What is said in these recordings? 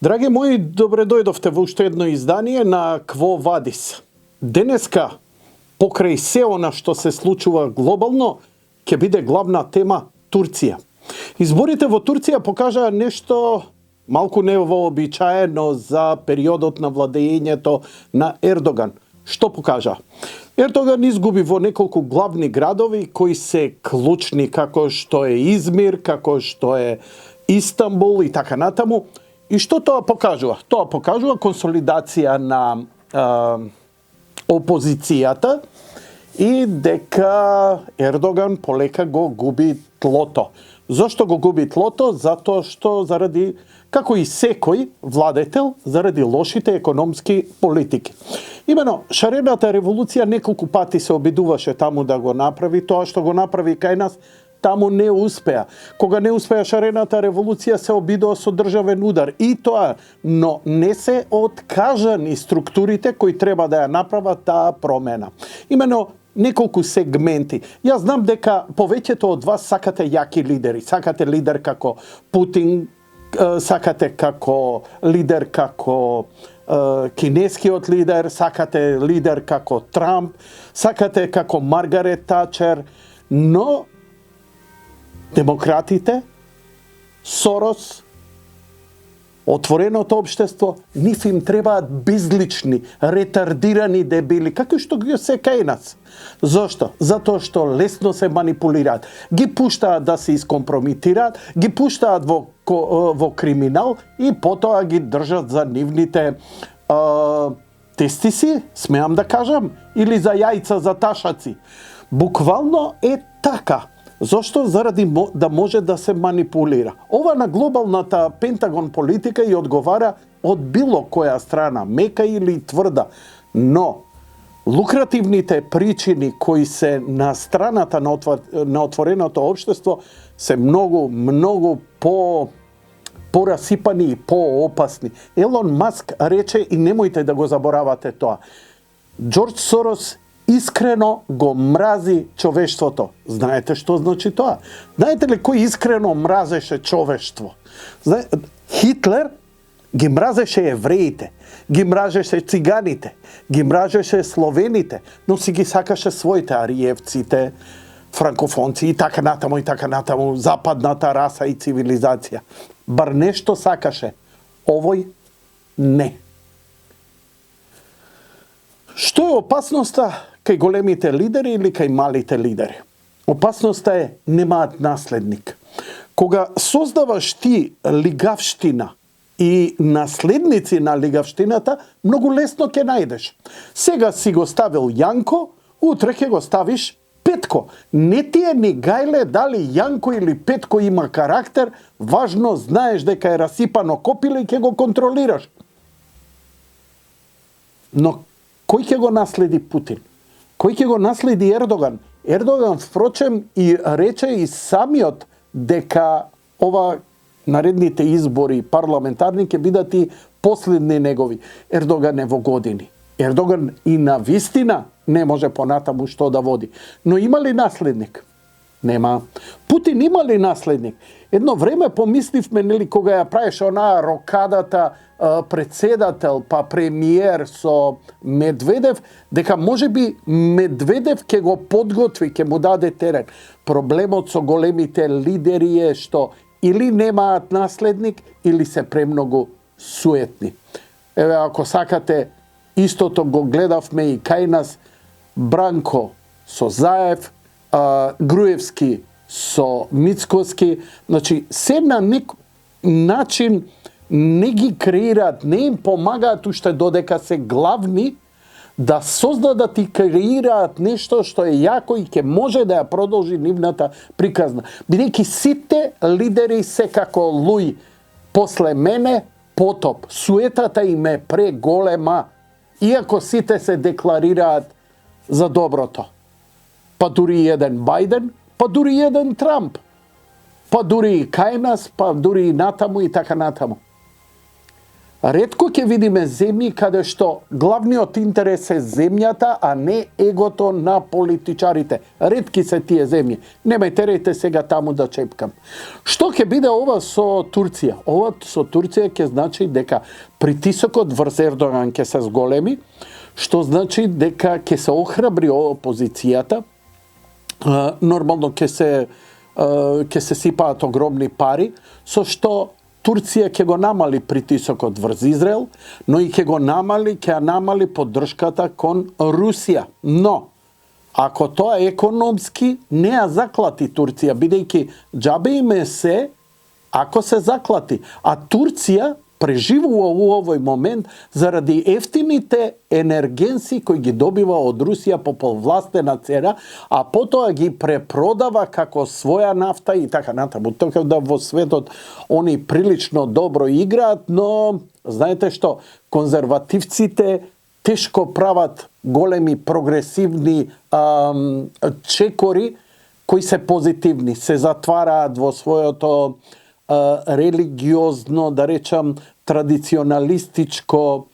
Драги мои, добре дојдовте во уште едно издание на Кво Вадис. Денеска, покрај се она што се случува глобално, ќе биде главна тема Турција. Изборите во Турција покажаа нешто малку невообичаено за периодот на владеењето на Ердоган. Што покажа? Ердоган изгуби во неколку главни градови кои се клучни, како што е Измир, како што е Истанбул и така натаму. И што тоа покажува? Тоа покажува консолидација на опозицијата и дека Ердоган полека го губи тлото. Зошто го губи тлото? Затоа што заради, како и секој владетел, заради лошите економски политики. Имено, шарената револуција неколку пати се обидуваше таму да го направи, тоа што го направи кај нас, таму не успеа. Кога не успеа шарената револуција, се обидува со државен удар. И тоа, но не се откажани структурите кои треба да ја направат таа промена. Имено, неколку сегменти. Јас знам дека повеќето од вас сакате јаки лидери. Сакате лидер како Путин, сакате како лидер како кинескиот лидер, сакате лидер како Трамп, сакате како Маргарет Тачер, но демократите, Сорос, отвореното општество, нив им требаат безлични, ретардирани дебили, како што ги се кај нас. Зошто? Затоа што лесно се манипулираат. Ги пуштаат да се искомпромитираат, ги пуштаат во криминал и потоа ги држат за нивните тестиси, смеам да кажам, или за јајца за ташаци. Буквално е така. Зошто? Заради да може да се манипулира. Ова на глобалната Пентагон политика и одговара од било која страна, мека или тврда. Но лукративните причини кои се на страната на отвореното општество се многу порасипани и поопасни. Елон Маск рече, и немојте да го заборавате тоа, Џорџ Сорос искрено го мрази човештвото. Знаете што значи тоа? Знаете ли кој искрено мразеше човештво? Хитлер ги мразеше евреите, ги мразеше циганите, ги мразеше словените, но си ги сакаше своите ариевците, франкофонци и така натаму, западната раса и цивилизација. Бар нешто сакаше, овој не. Што е опасноста кај големите лидери или кај малите лидери? Опасноста е немаат наследник. Кога создаваш ти лигавштина и наследници на лигавштината, многу лесно ќе најдеш. Сега си го ставил Јанко, утре ќе го ставиш Петко. Не ти е ни гајле дали Јанко или Петко има карактер, важно знаеш дека е расипано копиле и ќе го контролираш. Но кој ќе го наследи Путин? Кој ќе го наследи Ердоган? Ердоган, впрочем, и рече и самиот дека ова наредните избори парламентарни ќе бидат и последни негови. Ердоган е во години. Ердоган и на вистина не може понатаму што да води. Но има ли наследник? Нема. Путин има ли наследник? Едно време помисливме, нели, кога ја правеше онаа рокадата председател па премиер со Медведев, дека можеби Медведев ќе го подготви, ќе му даде терен. Проблемот со големите лидери е што или немаат наследник, или се премногу суетни. Еве, ако сакате, истото го гледавме и кај нас, Бранко со Заев, Груевски со Мицкоски, значи се на некој начин не ги креираат, не им помагаат уште додека се главни да создадат и креираат нешто што е јако и ќе може да ја продолжи нивната приказна. Бидејќи сите лидери се како луј после мене потоп. Суетата им е преголема, иако сите се декларираат за доброто. Па дури еден Бајден, па дури еден Трамп, па дури и кај нас, па дури и натаму и така натаму. Ретко ќе видиме земји каде што главниот интерес е земјата, а не егото на политичарите. Ретки се тие земји. Немај терејте сега таму да чепкам. Што ќе биде ова со Турција? Ова со Турција ќе значи дека притисокот врз Ердоган ќе се зголеми, што значи дека ќе се охрабри опозицијата. Нормално ќе се сипаат огромни пари, со што Турција ќе го намали притисокот врз Израел, но и ќе намали поддршката кон Русија. Но, ако тоа економски не ја заклати Турција, бидејќи џабе име се, ако се заклати. А Турција преживува у овој момент заради ефтините енергенси кои ги добива од Русија по повластена цена, а потоа ги препродава како своја нафта и така натаму. Така да во светот они прилично добро играат, но знаете што, конзервативците тешко прават големи прогресивни чекори кои се позитивни, се затвараат во своето религиозно, да речам, традиционалистичко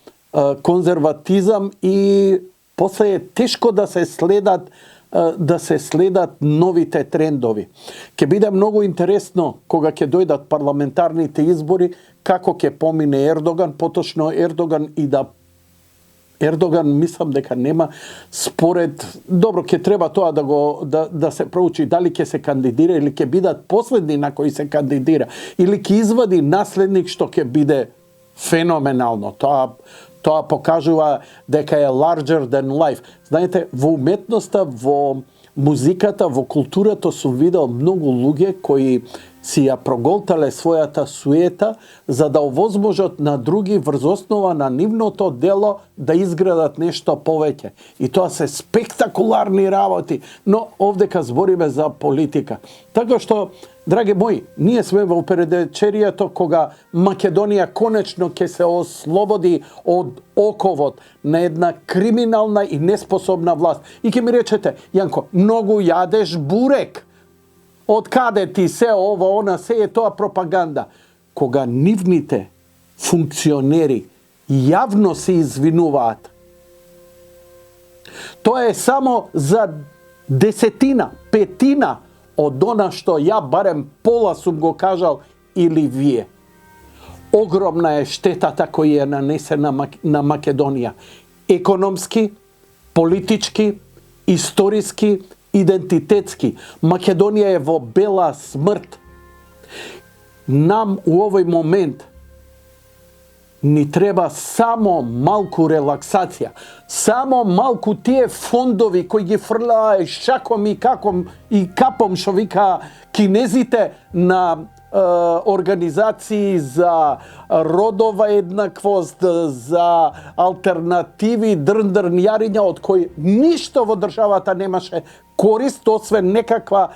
конзерватизам и после е тешко да се следат новите трендови. Ќе биде многу интересно кога ќе дојдат парламентарните избори, како ќе помине Ердоган, поточно Ердоган мислам дека нема според добро ќе треба тоа да се проучи дали ќе се кандидира или ќе бидат последни на кои се кандидира или ќе извади наследник што ќе биде феноменално. Тоа покажува дека е larger than life. Знаете, во уметноста, во музиката, во културата сум видел многу луѓе кои си ја проголтале својата суета за да овозможат на други врз основа на нивното дело да изградат нешто повеќе. И тоа се спектакуларни работи, но овдека збориме за политика. Така што, драги мои, ние сме во предвечерието кога Македонија конечно ќе се ослободи од оковот на една криминална и неспособна власт. И ќе ми речете, Јанко, многу јадеш бурек. Од каде ти се ова, она, се е тоа пропаганда. Кога нивните функционери јавно се извинуваат, тоа е само за десетина, петина од она што ја барем пола сум го кажал или вие. Огромна е штетата која е нанесена на Македонија. Економски, политички, историски, идентитетски. Македонија е во бела смрт. Нам у овој момент ни треба само малку релаксација. Само малку тие фондови кои ги фрлаа шаком и капом, што вика кинезите, на организации за родова еднаквост, за алтернативи, дрнјариња, од кои ништо во државата немаше корист, освен некаква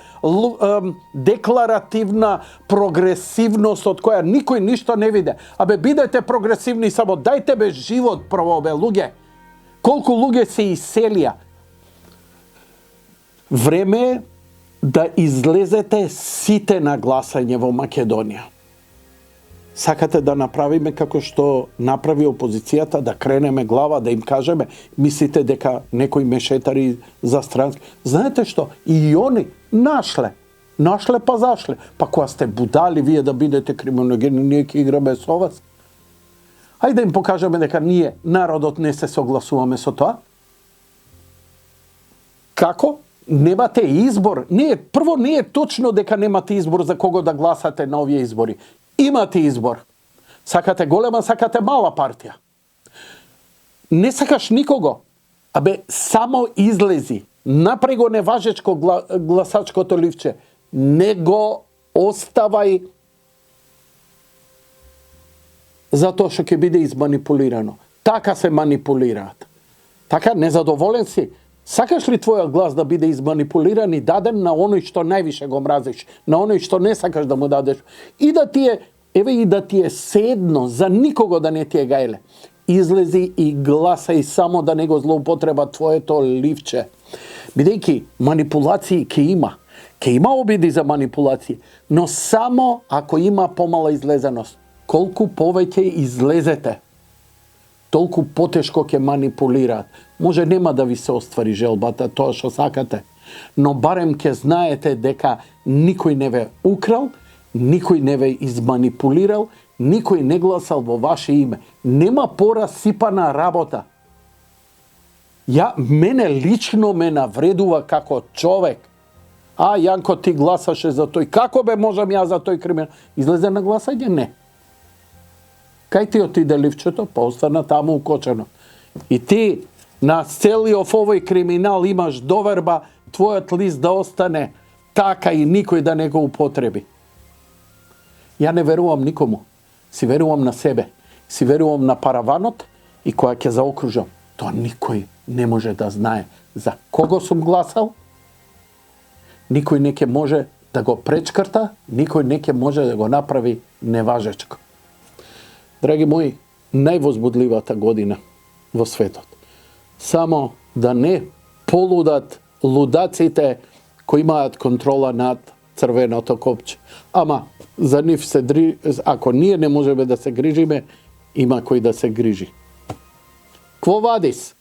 декларативна прогресивност од која никој ништо не виде. Абе, бидете прогресивни, само дајте бе живот прво, бе, луѓе. Колку луѓе се иселија. Време е да излезете сите на гласање во Македонија. Сакате да направиме како што направи опозицијата, да кренеме глава, да им кажеме, мислите дека некои мешетари за странски. Знаете што? И они нашле па зашле. Па кога сте будали вие да бидете криминогени, ние ќе играме со вас. Ајде да им покажеме дека ние, народот, не се согласуваме со тоа. Како? Немате избор. Прво не е точно дека немате избор за кого да гласате на овие избори. Имате избор. Сакате голема, сакате мала партија. Не сакаш никого. Абе, само излези. Напре го неважечко гласачкото ливче. Не го оставај затоа што ќе биде изманипулирано. Така се манипулираат. Така, незадоволен си. Сакаш ли твојот глас да биде изманипулиран и даден на оној што највише го мразиш, на оној што не сакаш да му дадеш, и да ти е седно, за никого да не ти е гајле. Излези и гласај, само да не го злоупотреба твоето ливче. Бидејќи манипулации ќе има обиди за манипулации, но само ако има помала излезеност. колку повеќе излезете, толку потешко ќе манипулираат. Може нема да ви се оствари желбата, тоа што сакате, но барем ќе знаете дека никој не ве украл, никој не ве изманипулирал, никој не гласал во ваше име. Нема порасипана работа. Мене лично ме навредува како човек. Јанко, ти гласаше за тој. Како бе можам ја за тој криминал? Излезе на гласање? Не. Кај ти отиде ливчето? Па остана таму укочено. И ти на целиот овој криминал имаш доверба твојот лист да остане така и никој да не го употреби. Ја не верувам никому. Си верувам на себе. Си верувам на параванот и која ќе заокружам. Тоа никој не може да знае за кого сум гласал. Никој не ќе може да го пречкрта, никој не ќе може да го направи неважечко. Драги мои, највозбудливата година во светот. Само да не полудат лудаците кои имаат контрола над црвеното копче. Ама за нив ако ние не можеме да се грижиме, има кој да се грижи. Кво вадис?